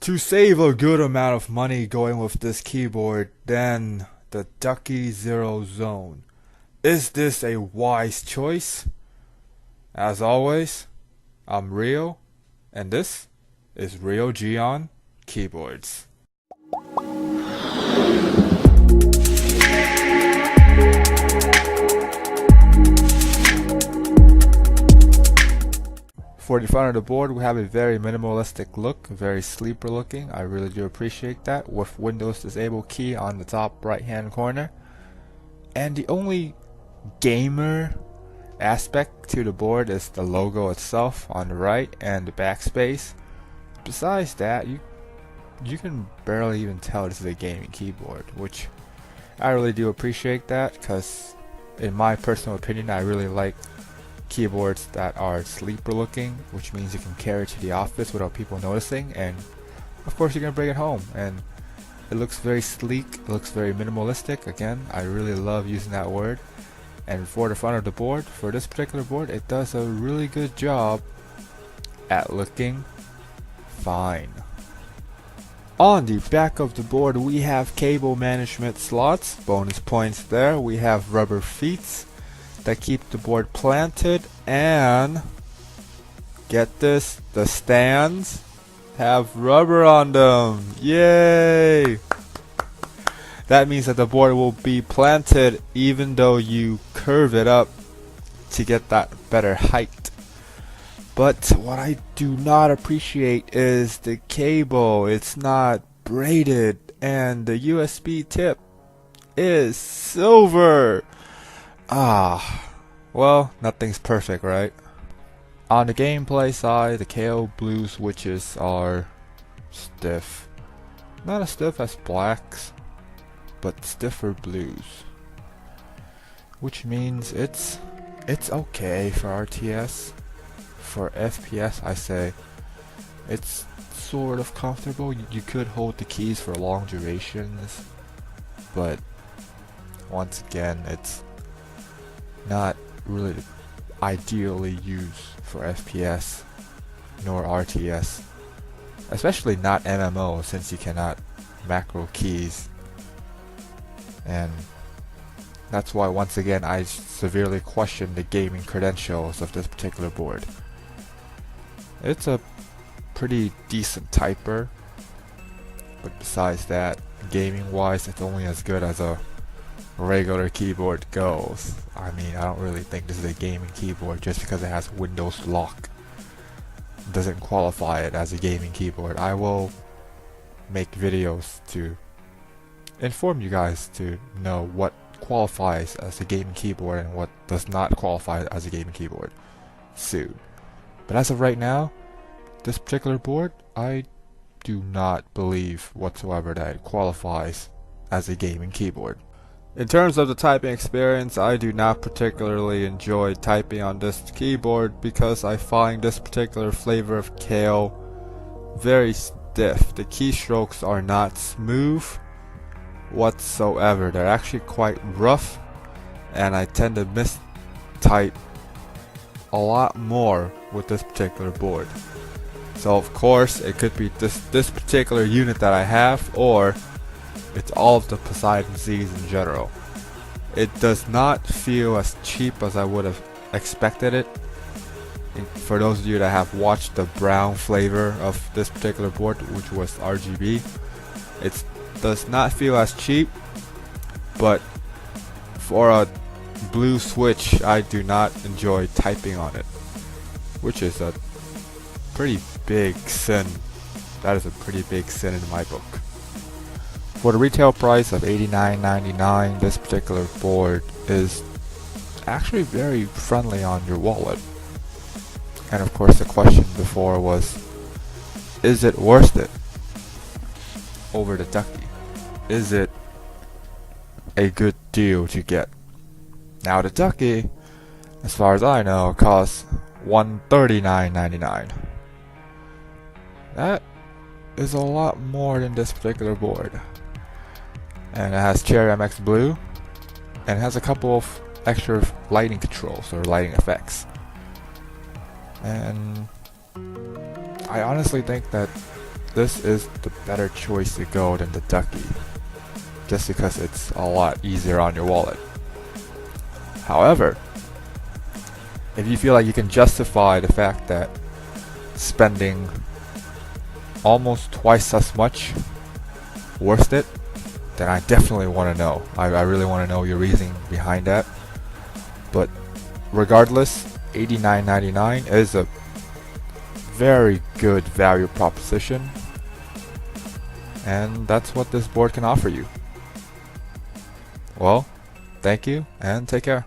To save a good amount of money going with this keyboard than the Ducky Zero Zone. Is this a wise choice? As always, I'm Rio, and this is Rio G on Keyboards. For the front of the board, we have a very minimalistic look, very sleeper looking. I really do appreciate that, with Windows Disable key on the top right hand corner. And the only gamer aspect to the board is the logo itself on the right and the backspace. Besides that, you can barely even tell this is a gaming keyboard, which I really do appreciate that, because in my personal opinion, I really like keyboards that are sleeper looking, which means you can carry it to the office without people noticing, and of course you can bring it home, and it looks very sleek, it looks very minimalistic. Again, I really love using that word. And for the front of the board, for this particular board, it does a really good job at looking fine. On the back of the board, we have cable management slots, bonus points there. We have rubber feet that keep the board planted, and get this, the stands have rubber on them. Yay! That means that the board will be planted even though you curve it up to get that better height. But what I do not appreciate is the cable. It's not braided, and the USB tip is silver. Well, nothing's perfect, right? On the gameplay side, the Kailh blue switches are stiff. Not as stiff as blacks, but stiffer blues. Which means it's okay for RTS. For FPS, I say it's sort of comfortable. You could hold the keys for long durations, but once again, it's not really ideally used for FPS nor RTS, especially not MMO, since you cannot macro keys. And that's why, once again, I severely question the gaming credentials of this particular board. It's a pretty decent typer, but besides that, gaming wise, it's only as good as a regular keyboard goes. I mean, I don't really think this is a gaming keyboard just because it has Windows lock. It doesn't qualify it as a gaming keyboard. I will make videos to inform you guys to know what qualifies as a gaming keyboard and what does not qualify as a gaming keyboard soon. But as of right now, this particular board, I do not believe whatsoever that it qualifies as a gaming keyboard. In terms of the typing experience, I do not particularly enjoy typing on this keyboard because I find this particular flavor of Kailh very stiff. The keystrokes are not smooth whatsoever. They're actually quite rough, and I tend to mistype a lot more with this particular board. So of course it could be this particular unit that I have, or it's all of the Poseidon Z's in general. It does not feel as cheap as I would have expected it. For those of you that have watched the brown flavor of this particular board, which was RGB, it does not feel as cheap, but for a blue switch, I do not enjoy typing on it, which is a pretty big sin. That is a pretty big sin in my book. For the retail price of $89.99, this particular board is actually very friendly on your wallet. And of course, the question before was, is it worth it over the Ducky? Is it a good deal to get? Now the Ducky, as far as I know, costs $139.99. That is a lot more than this particular board. And it has Cherry MX Blue, and it has a couple of extra lighting controls or lighting effects. And I honestly think that this is the better choice to go than the ducky, just because it's a lot easier on your wallet. However, if you feel like you can justify the fact that spending almost twice as much worth it, then I definitely want to know. I really want to know your reasoning behind that. But regardless, $89.99 is a very good value proposition, and that's what this board can offer you. Well, thank you and take care.